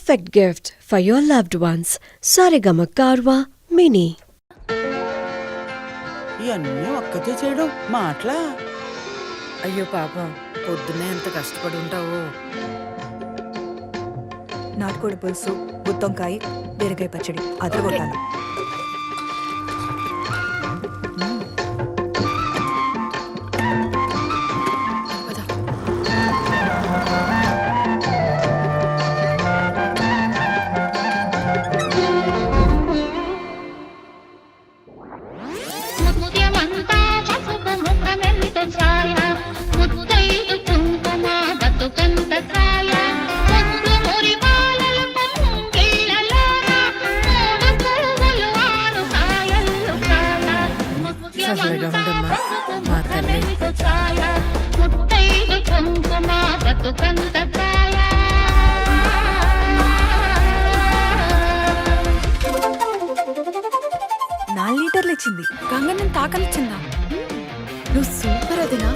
perfect gift for your loved ones. Saregama Karwa Mini. ఇవన్నీ ఒక్కతే చేయడం మాటలా? అయ్యో పాపం, పొద్దున్నే ఎంత కష్టపడి ఉంటావో. నాటుకోడి పులుసు, గుత్తొంకాయ, బీరకాయ పచ్చడి అదరగొట్టాను. చల్లగా ఉండమ్మా మా తల్లి. నాలుగు లీటర్లు ఇచ్చింది. గంగ నేను తాకనిచ్చిందా? నువ్వు సూపర్ అదినా.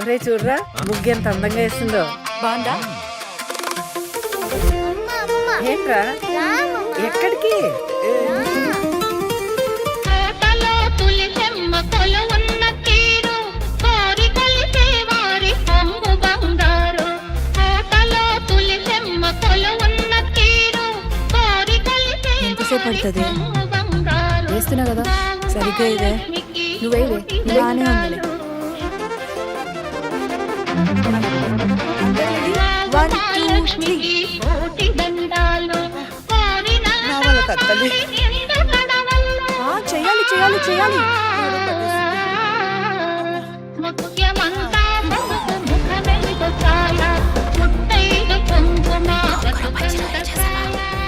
రే చూడరా, ముగ్గు ఎంత అందంగా వేసిందో. బాగుందా? ఏంట్రా, ఎక్కడికి? ఎంతసేపు పడుతుంది? వేస్తున్నా కదా, సరిగ్గా ఇదే. నువ్వేవే బాగానే ఉందిలే. 1, 2, 3. నా వల్ల కత్తలి. చెయ్యాలి చెయ్యాలి చెయ్యాలి.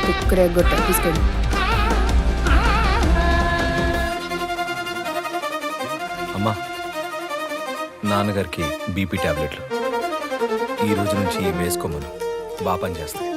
కుక్కరే గొట్ట తీసుకెళ్ళి. అమ్మా, నాన్నగారికి బీపీ టాబ్లెట్లు ఈ రోజు నుంచి వేసుకోమను. బాగా పని చేస్తాయి.